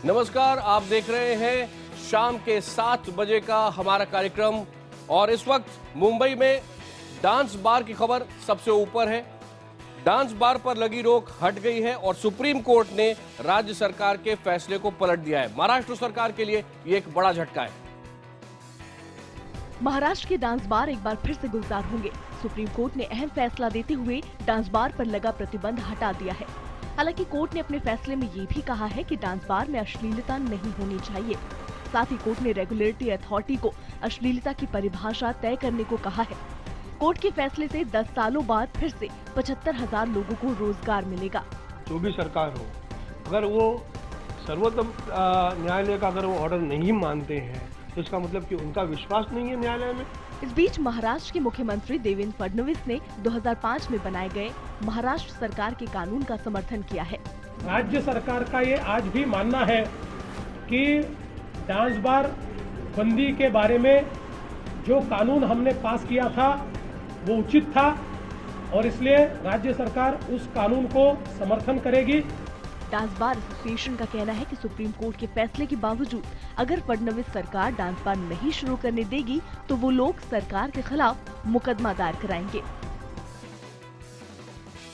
नमस्कार, आप देख रहे हैं शाम के 7 बजे का हमारा कार्यक्रम और इस वक्त मुंबई में डांस बार की खबर सबसे ऊपर है। डांस बार पर लगी रोक हट गई है और सुप्रीम कोर्ट ने राज्य सरकार के फैसले को पलट दिया है। महाराष्ट्र सरकार के लिए ये एक बड़ा झटका है। महाराष्ट्र के डांस बार एक बार फिर से गुलजार होंगे। सुप्रीम कोर्ट ने अहम फैसला देते हुए डांस बार पर लगा प्रतिबंध हटा दिया है। हालांकि कोर्ट ने अपने फैसले में ये भी कहा है कि डांस बार में अश्लीलता नहीं होनी चाहिए। साथ ही कोर्ट ने रेगुलेटरी अथॉरिटी को अश्लीलता की परिभाषा तय करने को कहा है। कोर्ट के फैसले से 10 सालों बाद फिर से 75,000 लोगों को रोजगार मिलेगा। जो भी सरकार हो, अगर वो सर्वोच्च न्यायालय का अगर वो ऑर्डर नहीं मानते हैं तो इसका मतलब कि उनका विश्वास नहीं है न्यायालय में। इस बीच महाराष्ट्र के मुख्यमंत्री देवेंद्र फडणवीस ने 2005 में बनाए गए महाराष्ट्र सरकार के कानून का समर्थन किया है। राज्य सरकार का ये आज भी मानना है कि डांस बार बंदी के बारे में जो कानून हमने पास किया था वो उचित था और इसलिए राज्य सरकार उस कानून को समर्थन करेगी। डांस बार एसोसिएशन का कहना है कि सुप्रीम कोर्ट के फैसले के बावजूद अगर फडणवीस सरकार डांस बार नहीं शुरू करने देगी तो वो लोग सरकार के खिलाफ मुकदमा दायर कराएंगे।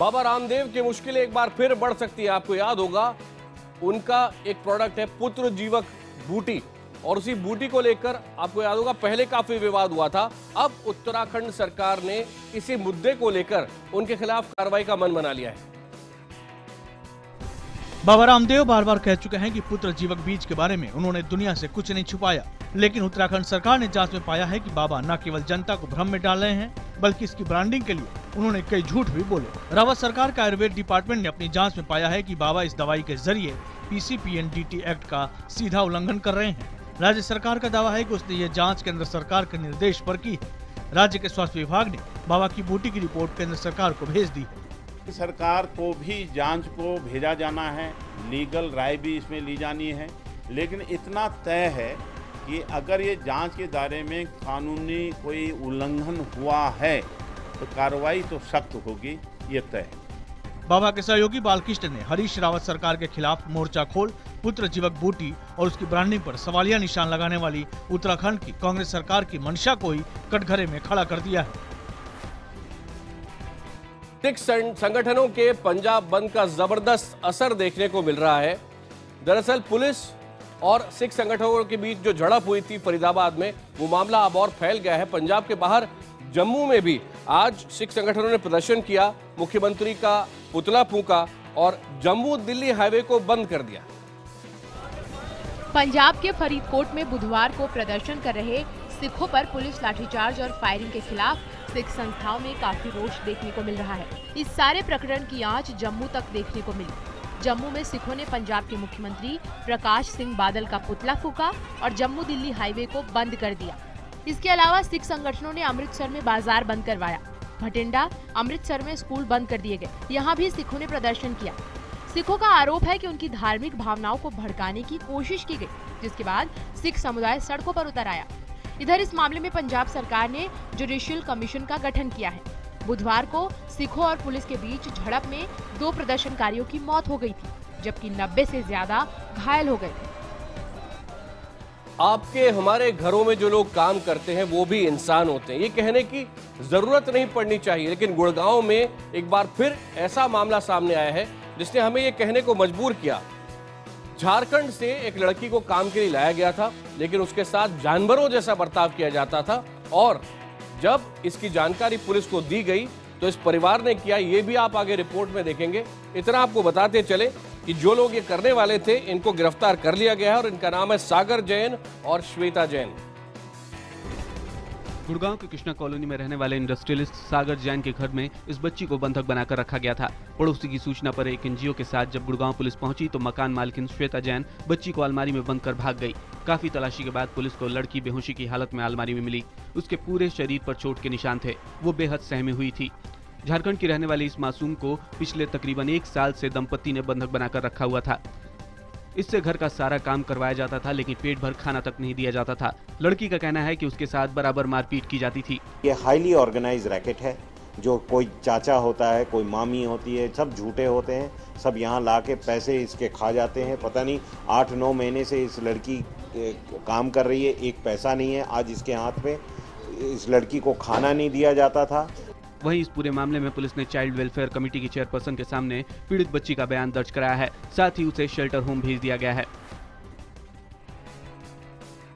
बाबा रामदेव की मुश्किलें एक बार फिर बढ़ सकती है। आपको याद होगा उनका एक प्रोडक्ट है पुत्र जीवक बूटी और उसी बूटी को लेकर आपको याद होगा पहले काफी विवाद हुआ था। अब उत्तराखंड सरकार ने इसी मुद्दे को लेकर उनके खिलाफ कार्रवाई का मन बना लिया है। बाबा रामदेव बार बार कह चुके हैं कि पुत्र जीवक बीज के बारे में उन्होंने दुनिया से कुछ नहीं छुपाया, लेकिन उत्तराखंड सरकार ने जांच में पाया है कि बाबा न केवल जनता को भ्रम में डाल रहे हैं बल्कि इसकी ब्रांडिंग के लिए उन्होंने कई झूठ भी बोले। रावत सरकार का आयुर्वेद डिपार्टमेंट ने अपनी जांच में पाया है कि बाबा इस दवाई के जरिए PCPNDT एक्ट का सीधा उल्लंघन कर रहे हैं। राज्य सरकार का दावा है कि उसने ये जांच केंद्र सरकार के निर्देश पर की है। राज्य के स्वास्थ्य विभाग ने बाबा की बूटी की रिपोर्ट केंद्र सरकार को भेज दी है। सरकार को भी जांच को भेजा जाना है, लीगल राय भी इसमें ली जानी है, लेकिन इतना तय है कि अगर ये जांच के दायरे में कानूनी कोई उल्लंघन हुआ है तो कार्रवाई तो सख्त होगी, ये तय है। बाबा के सहयोगी बालकृष्ण ने हरीश रावत सरकार के खिलाफ मोर्चा खोल पुत्र जीवक बूटी और उसकी ब्रांडिंग पर सवालिया निशान लगाने वाली उत्तराखंड की कांग्रेस सरकार की मंशा को ही कटघरे में खड़ा कर दिया है। सिख संगठनों के पंजाब बंद का जबरदस्त असर देखने को मिल रहा है। दरअसल पुलिस और सिख संगठनों के बीच जो झड़प हुई थी फरीदाबाद में, वो मामला अब और फैल गया है। पंजाब के बाहर जम्मू में भी आज सिख संगठनों ने प्रदर्शन किया, मुख्यमंत्री का पुतला फूंका और जम्मू दिल्ली हाईवे को बंद कर दिया। पंजाब के फरीदकोट में बुधवार को प्रदर्शन कर रहे सिखों पर पुलिस लाठीचार्ज और फायरिंग के खिलाफ सिख संस्थाओं में काफी रोष देखने को मिल रहा है। इस सारे प्रकरण की आंच जम्मू तक देखने को मिली। जम्मू में सिखों ने पंजाब के मुख्यमंत्री प्रकाश सिंह बादल का पुतला फूंका और जम्मू दिल्ली हाईवे को बंद कर दिया। इसके अलावा सिख संगठनों ने अमृतसर में बाजार बंद करवाया। भटिंडा, अमृतसर में स्कूल बंद कर दिए गए। यहाँ भी सिखों ने प्रदर्शन किया। सिखों का आरोप है कि उनकी धार्मिक भावनाओं को भड़काने की कोशिश की गई, जिसके बाद सिख समुदाय सड़कों पर उतर आया। इधर इस मामले में पंजाब सरकार ने जुडिशियल कमीशन का गठन किया है। बुधवार को सिखों और पुलिस के बीच झड़प में 2 प्रदर्शनकारियों की मौत हो गई थी, जबकि 90 से ज्यादा घायल हो गए थे। आपके हमारे घरों में जो लोग काम करते हैं वो भी इंसान होते हैं, ये कहने की जरूरत नहीं पड़नी चाहिए। लेकिन गुड़गांव में एक बार फिर ऐसा मामला सामने आया है जिसने हमें ये कहने को मजबूर किया। झारखंड से एक लड़की को काम के लिए लाया गया था, लेकिन उसके साथ जानवरों जैसा बर्ताव किया जाता था और जब इसकी जानकारी पुलिस को दी गई तो इस परिवार ने किया, ये भी आप आगे रिपोर्ट में देखेंगे। इतना आपको बताते चले कि जो लोग ये करने वाले थे इनको गिरफ्तार कर लिया गया है और इनका नाम है सागर जैन और श्वेता जैन। गुड़गांव के कृष्णा कॉलोनी में रहने वाले इंडस्ट्रियलिस्ट सागर जैन के घर में इस बच्ची को बंधक बनाकर रखा गया था। पड़ोसी की सूचना पर एक एनजीओ के साथ जब गुड़गांव पुलिस पहुंची तो मकान मालकिन श्वेता जैन बच्ची को अलमारी में बंद कर भाग गई। काफी तलाशी के बाद पुलिस को लड़की बेहोशी की हालत में अलमारी में मिली। उसके पूरे शरीर पर चोट के निशान थे। वो बेहद सहमी हुई थी। झारखंड की रहने वाली इस मासूम को पिछले तकरीबन 1 साल से दंपति ने बंधक बनाकर रखा हुआ था। इससे घर का सारा काम करवाया जाता था, लेकिन पेट भर खाना तक नहीं दिया जाता था। लड़की का कहना है कि उसके साथ बराबर मारपीट की जाती थी। ये हाईली ऑर्गेनाइज रैकेट है जो कोई चाचा होता है, कोई मामी होती है, सब झूठे होते हैं। सब यहाँ ला के पैसे इसके खा जाते हैं। पता नहीं 8-9 महीने से इस लड़की काम कर रही है, एक पैसा नहीं है आज इसके हाथ में। इस लड़की को खाना नहीं दिया जाता था। वहीं इस पूरे मामले में पुलिस ने चाइल्ड वेलफेयर कमेटी की चेयरपर्सन के सामने पीड़ित बच्ची का बयान दर्ज कराया है। साथ ही उसे शेल्टर होम भेज दिया गया है।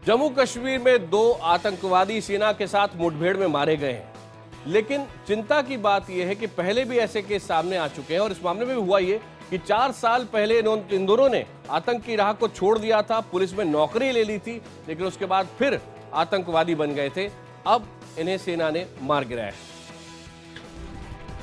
जम्मू कश्मीर में 2 आतंकवादी सेना के साथ मुठभेड़ में मारे गए हैं, लेकिन चिंता की बात यह है कि पहले भी ऐसे केस सामने आ चुके हैं और इस मामले में भी हुआ ये कि 4 साल पहले इन दोनों ने आतंक की राह को छोड़ दिया था, पुलिस में नौकरी ले ली थी, लेकिन उसके बाद फिर आतंकवादी बन गए थे। अब इन्हें सेना ने मार गिराया है।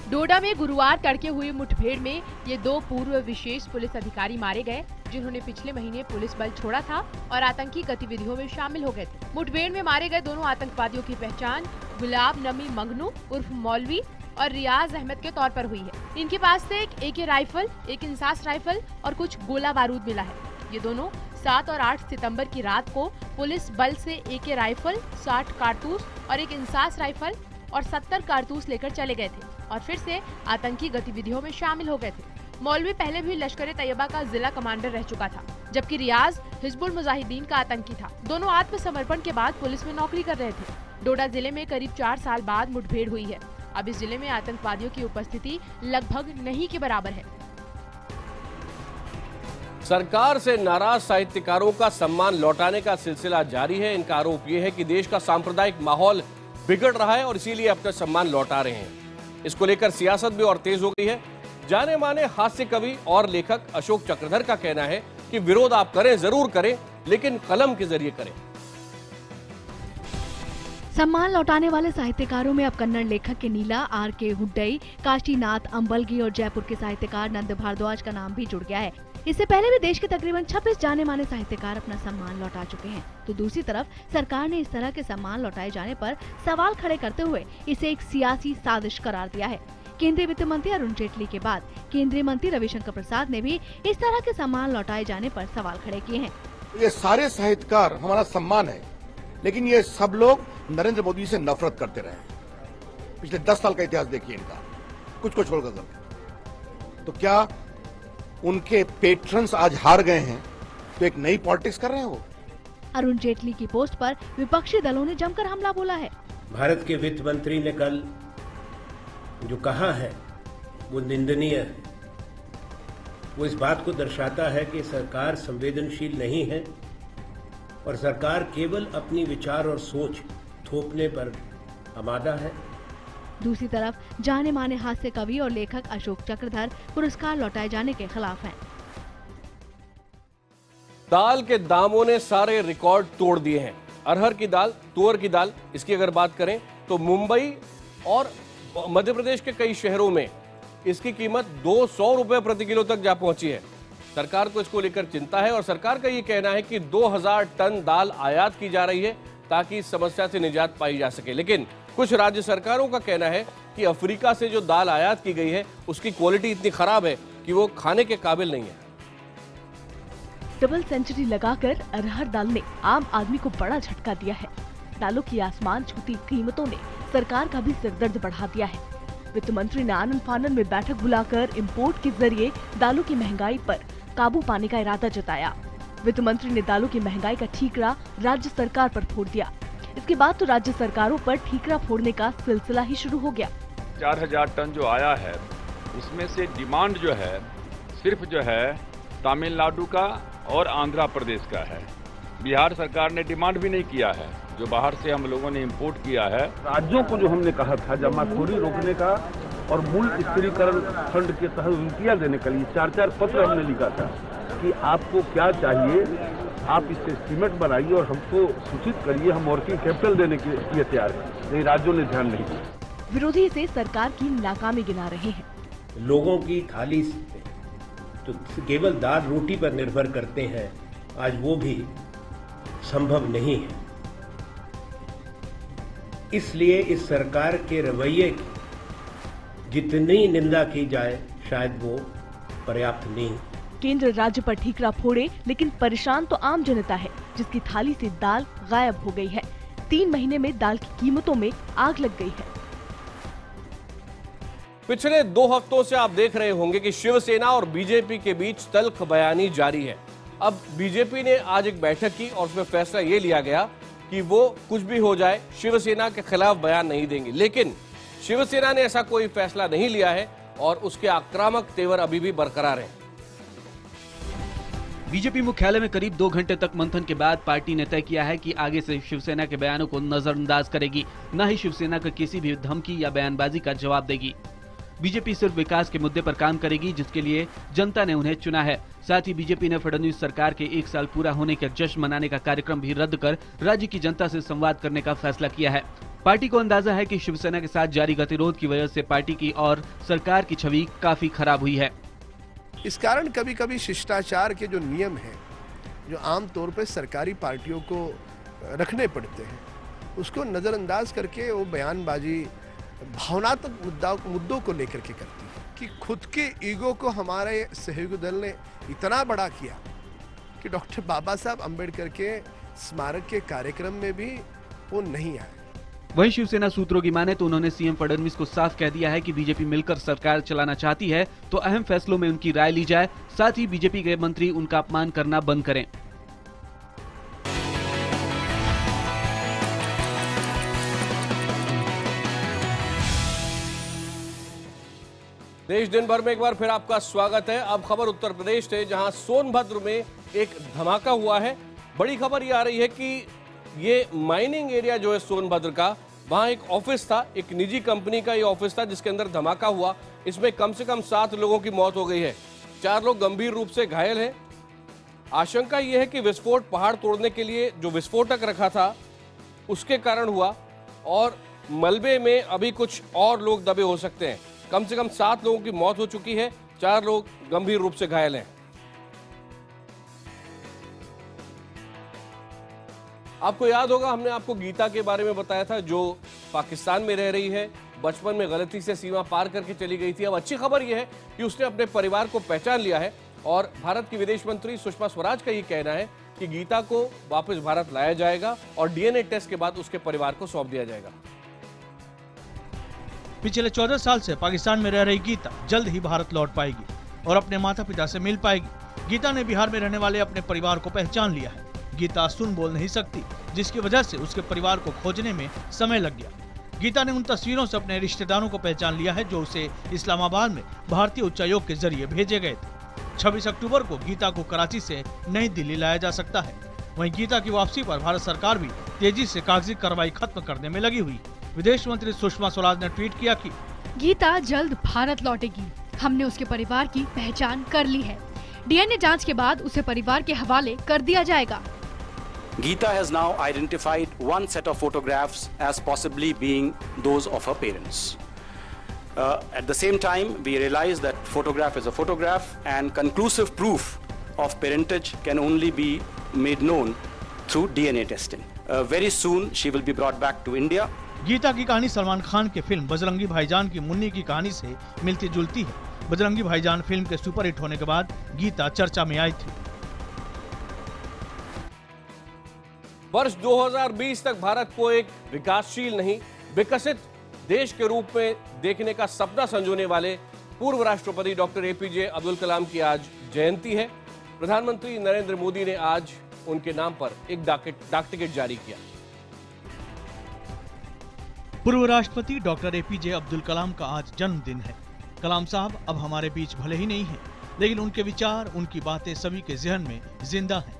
डोडा में गुरुवार तड़के हुई मुठभेड़ में ये 2 पूर्व विशेष पुलिस अधिकारी मारे गए, जिन्होंने पिछले महीने पुलिस बल छोड़ा था और आतंकी गतिविधियों में शामिल हो गए थे। मुठभेड़ में मारे गए दोनों आतंकवादियों की पहचान गुलाब नबी मंगनू उर्फ मौलवी और रियाज अहमद के तौर पर हुई है। इनके पास से एक AK राइफल, एक इंसास राइफल और कुछ गोला बारूद मिला है। ये दोनों 7 और 8 सितंबर की रात को पुलिस बल से AK राइफल, 60 कारतूस और एक इंसास राइफल और 70 कारतूस लेकर चले गए थे और फिर से आतंकी गतिविधियों में शामिल हो गए थे। मौलवी पहले भी लश्कर तैयबा का जिला कमांडर रह चुका था, जबकि रियाज हिजबुल मुजाहिदीन का आतंकी था। दोनों आत्मसमर्पण के बाद पुलिस में नौकरी कर रहे थे। डोडा जिले में करीब 4 साल बाद मुठभेड़ हुई है। अब इस जिले में आतंकवादियों की उपस्थिति लगभग नहीं के बराबर है। सरकार से नाराज साहित्यकारों का सम्मान लौटाने का सिलसिला जारी है। इनका आरोप यह है कि देश का सांप्रदायिक माहौल बिगड़ रहा है और इसीलिए अपना सम्मान लौटा रहे हैं। इसको लेकर सियासत भी और तेज हो गई है। जाने माने हास्य कवि और लेखक अशोक चक्रधर का कहना है कि विरोध आप करें, जरूर करें, लेकिन कलम के जरिए करें। सम्मान लौटाने वाले साहित्यकारों में अब कन्नड़ लेखक के नीला, RK हुड्डई, काशीनाथ अंबलगी और जयपुर के साहित्यकार नंद भारद्वाज का नाम भी जुड़ गया है। इससे पहले भी देश के तकरीबन 26 जाने माने साहित्यकार अपना सम्मान लौटा चुके हैं। तो दूसरी तरफ सरकार ने इस तरह के सम्मान लौटाए जाने पर सवाल खड़े करते हुए इसे एक सियासी साजिश करार दिया है। केंद्रीय वित्त मंत्री अरुण जेटली के बाद केंद्रीय मंत्री रविशंकर प्रसाद ने भी इस तरह के सम्मान लौटाए जाने पर सवाल खड़े किए हैं। ये सारे साहित्यकार हमारा सम्मान है, लेकिन ये सब लोग नरेंद्र मोदी से नफरत करते रहे। पिछले 10 साल का इतिहास देखिए इनका, कुछ को छोड़कर। तो क्या उनके पेट्रन्स आज हार गए हैं तो एक नई पॉलिटिक्स कर रहे हैं वो? अरुण जेटली की पोस्ट पर विपक्षी दलों ने जमकर हमला बोला है। भारत के वित्त मंत्री ने कल जो कहा है वो निंदनीय है। वो इस बात को दर्शाता है कि सरकार संवेदनशील नहीं है और सरकार केवल अपनी विचार और सोच थोपने पर आमादा है। दूसरी तरफ जाने माने हास्य कवि और लेखक अशोक चक्रधर पुरस्कार लौटाए जाने के खिलाफ हैं। दाल के दामों ने सारे रिकॉर्ड तोड़ दिए हैं। अरहर की दाल, तुअर की दाल, इसकी अगर बात करें तो मुंबई और मध्य प्रदेश के कई शहरों में इसकी कीमत 200 रुपए प्रति किलो तक जा पहुंची है। सरकार को इसको लेकर चिंता है और सरकार का ये कहना है कि 2000 टन दाल आयात की जा रही है ताकि इस समस्या से निजात पाई जा सके। लेकिन कुछ राज्य सरकारों का कहना है कि अफ्रीका से जो दाल आयात की गई है उसकी क्वालिटी इतनी खराब है कि वो खाने के काबिल नहीं है। डबल सेंचुरी लगाकर अरहर दाल ने आम आदमी को बड़ा झटका दिया है। दालों की आसमान छूती कीमतों ने सरकार का भी सिरदर्द बढ़ा दिया है। वित्त मंत्री ने आनन फानन में बैठक बुलाकर इंपोर्ट के जरिए दालों की महंगाई पर काबू पाने का इरादा जताया। वित्त मंत्री ने दालों की महंगाई का ठीकरा राज्य सरकार पर फोड़ दिया। इसके बाद तो राज्य सरकारों पर ठीकरा फोड़ने का सिलसिला ही शुरू हो गया। 4000 टन जो आया है उसमें से डिमांड जो है सिर्फ जो है तमिलनाडु का और आंध्र प्रदेश का है। बिहार सरकार ने डिमांड भी नहीं किया है। जो बाहर से हम लोगों ने इंपोर्ट किया है, राज्यों को जो हमने कहा था जमाखोरी रोकने का और मूल स्थिरीकरण फंड के तहत रुपया देने के लिए 4-4 पत्र हमने लिखा था कि आपको क्या चाहिए, आप इससे एस्टीमेट बनाइए और हमको सूचित करिए, हम वर्किंग कैपिटल देने के लिए तैयार हैं। लेकिन राज्यों ने ध्यान नहीं दिया। विरोधी इसे सरकार की नाकामी गिना रहे हैं। लोगों की थाली तो केवल दाल रोटी पर निर्भर करते हैं, आज वो भी संभव नहीं है। इसलिए इस सरकार के रवैये की जितनी निंदा की जाए शायद वो पर्याप्त नहीं। केंद्र राज्य पर ठीकरा फोड़े, लेकिन परेशान तो आम जनता है जिसकी थाली से दाल गायब हो गई है। 3 महीने में दाल की कीमतों में आग लग गई है। पिछले 2 हफ्तों से आप देख रहे होंगे कि शिवसेना और बीजेपी के बीच तल्ख बयानी जारी है। अब बीजेपी ने आज एक बैठक की और उसमें फैसला ये लिया गया कि वो कुछ भी हो जाए शिवसेना के खिलाफ बयान नहीं देंगे, लेकिन शिवसेना ने ऐसा कोई फैसला नहीं लिया है और उसके आक्रामक तेवर अभी भी बरकरार हैं। बीजेपी मुख्यालय में करीब 2 घंटे तक मंथन के बाद पार्टी ने तय किया है कि आगे से शिवसेना के बयानों को नजरअंदाज करेगी, न ही शिवसेना का किसी भी धमकी या बयानबाजी का जवाब देगी। बीजेपी सिर्फ विकास के मुद्दे पर काम करेगी जिसके लिए जनता ने उन्हें चुना है। साथ ही बीजेपी ने फडणवीस सरकार के 1 साल पूरा होने का जश्न मनाने का कार्यक्रम भी रद्द कर राज्य की जनता से संवाद करने का फैसला किया है। पार्टी को अंदाजा है कि शिवसेना के साथ जारी गतिरोध की वजह से पार्टी की और सरकार की छवि काफी खराब हुई है। इस कारण कभी कभी शिष्टाचार के जो नियम हैं, जो आमतौर पर सरकारी पार्टियों को रखने पड़ते हैं, उसको नज़रअंदाज करके वो बयानबाजी भावनात्मक मुद्दों को लेकर के करती है कि खुद के ईगो को हमारे सहयोगी दल ने इतना बड़ा किया कि डॉक्टर बाबा साहब अम्बेडकर के स्मारक के कार्यक्रम में भी वो नहीं आए। वहीं शिवसेना सूत्रों की माने तो उन्होंने सीएम फडणवीस को साफ कह दिया है कि बीजेपी मिलकर सरकार चलाना चाहती है तो अहम फैसलों में उनकी राय ली जाए, साथ ही बीजेपी के मंत्री उनका अपमान करना बंद करें। देश दिन भर में एक बार फिर आपका स्वागत है। अब खबर उत्तर प्रदेश से, जहां सोनभद्र में एक धमाका हुआ है। बड़ी खबर ये आ रही है कि ये माइनिंग एरिया जो है सोनभद्र का, वहां एक ऑफिस था, एक निजी कंपनी का ये ऑफिस था जिसके अंदर धमाका हुआ। इसमें कम से कम 7 लोगों की मौत हो गई है, 4 लोग गंभीर रूप से घायल हैं। आशंका ये है कि विस्फोट पहाड़ तोड़ने के लिए जो विस्फोटक रखा था उसके कारण हुआ और मलबे में अभी कुछ और लोग दबे हो सकते हैं। कम से कम 7 लोगों की मौत हो चुकी है, 4 लोग गंभीर रूप से घायल हैं। आपको याद होगा हमने आपको गीता के बारे में बताया था, जो पाकिस्तान में रह रही है, बचपन में गलती से सीमा पार करके चली गई थी। अब अच्छी खबर यह है कि उसने अपने परिवार को पहचान लिया है और भारत की विदेश मंत्री सुषमा स्वराज का ये कहना है कि गीता को वापस भारत लाया जाएगा और डीएनए टेस्ट के बाद उसके परिवार को सौंप दिया जाएगा। पिछले 14 साल से पाकिस्तान में रह रही गीता जल्द ही भारत लौट पाएगी और अपने माता पिता से मिल पाएगी। गीता ने बिहार में रहने वाले अपने परिवार को पहचान लिया है। गीता सुन बोल नहीं सकती, जिसकी वजह से उसके परिवार को खोजने में समय लग गया। गीता ने उन तस्वीरों से अपने रिश्तेदारों को पहचान लिया है जो उसे इस्लामाबाद में भारतीय उच्चायोग के जरिए भेजे गए थे। 26 अक्टूबर को गीता को कराची से नई दिल्ली लाया जा सकता है। वहीं गीता की वापसी पर भारत सरकार भी तेजी से कागजी कार्रवाई खत्म करने में लगी हुई। विदेश मंत्री सुषमा स्वराज ने ट्वीट किया कि गीता जल्द भारत लौटेगी। हमने उसके परिवार की पहचान कर ली है। डीएनए जांच के बाद उसे परिवार के हवाले कर दिया जाएगा। Geeta has now identified one set of photographs as possibly being those of her parents. At the same time, we realize that photograph is a photograph and conclusive proof of parentage can only be made known through DNA testing. Very soon, she will be brought back to India. Gita की कहानी सलमान खान के film Bajrangi भाईजान की मुन्नी की कहानी से मिलती जुलती है। बजरंगी भाईजान फिल्म के सुपरहिट होने के बाद गीता चर्चा में आई थी। वर्ष 2020 तक भारत को एक विकासशील नहीं, विकसित देश के रूप में देखने का सपना संजोने वाले पूर्व राष्ट्रपति डॉक्टर एपीजे अब्दुल कलाम की आज जयंती है। प्रधानमंत्री नरेंद्र मोदी ने आज उनके नाम पर एक डाक टिकट जारी किया। पूर्व राष्ट्रपति डॉक्टर एपीजे अब्दुल कलाम का आज जन्मदिन है। कलाम साहब अब हमारे बीच भले ही नहीं हैं, लेकिन उनके विचार, उनकी बातें सभी के जहन में जिंदा हैं।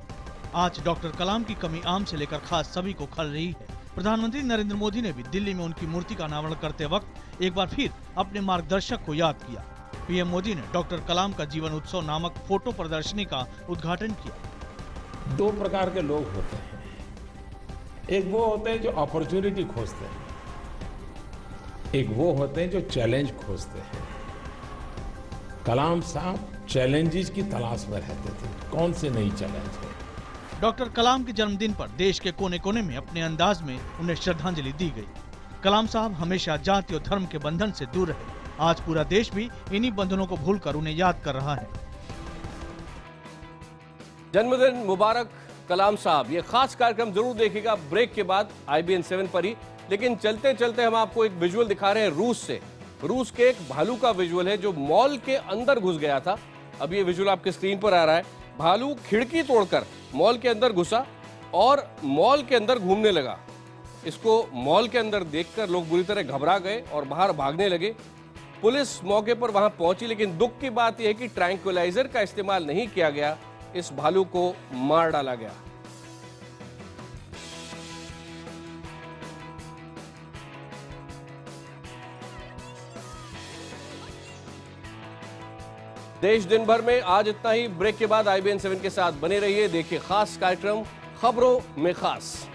आज डॉक्टर कलाम की कमी आम से लेकर खास सभी को खल रही है। प्रधानमंत्री नरेंद्र मोदी ने भी दिल्ली में उनकी मूर्ति का अनावरण करते वक्त एक बार फिर अपने मार्गदर्शक को याद किया। पीएम मोदी ने डॉक्टर कलाम का जीवन उत्सव नामक फोटो प्रदर्शनी का उद्घाटन किया। 2 प्रकार के लोग होते हैं। एक वो होते हैं जो अपॉर्चुनिटी खोजते हैं, एक वो होते हैं जो चैलेंज खोजते हैं। कलाम साहब चैलेंजेस की तलाश में रहते थे, कौन से नई चैलेंज है। डॉक्टर कलाम के जन्मदिन पर देश के कोने कोने में अपने अंदाज में उन्हें श्रद्धांजलि दी गई। कलाम साहब हमेशा जाति और धर्म के बंधन से दूर रहे। आज पूरा देश भी इन्हीं बंधनों को भूलकर उन्हें याद कर रहा है। जन्मदिन मुबारक कलाम साहब। ये खास कार्यक्रम जरूर देखिएगा ब्रेक के बाद IBN 7 पर ही। लेकिन चलते चलते हम आपको एक विजुअल दिखा रहे हैं रूस से। रूस के एक भालू का विजुअल है जो मॉल के अंदर घुस गया था। अब ये विजुअल आपके स्क्रीन पर आ रहा है। भालू खिड़की तोड़कर मॉल के अंदर घुसा और मॉल के अंदर घूमने लगा। इसको मॉल के अंदर देखकर लोग बुरी तरह घबरा गए और बाहर भागने लगे। पुलिस मौके पर वहां पहुंची, लेकिन दुख की बात यह है कि ट्रैंक्विलाइजर का इस्तेमाल नहीं किया गया। इस भालू को मार डाला गया। देश दिन भर में आज इतना ही। ब्रेक के बाद IBN 7 के साथ बने रहिए। देखिए खास कार्यक्रम खबरों में खास।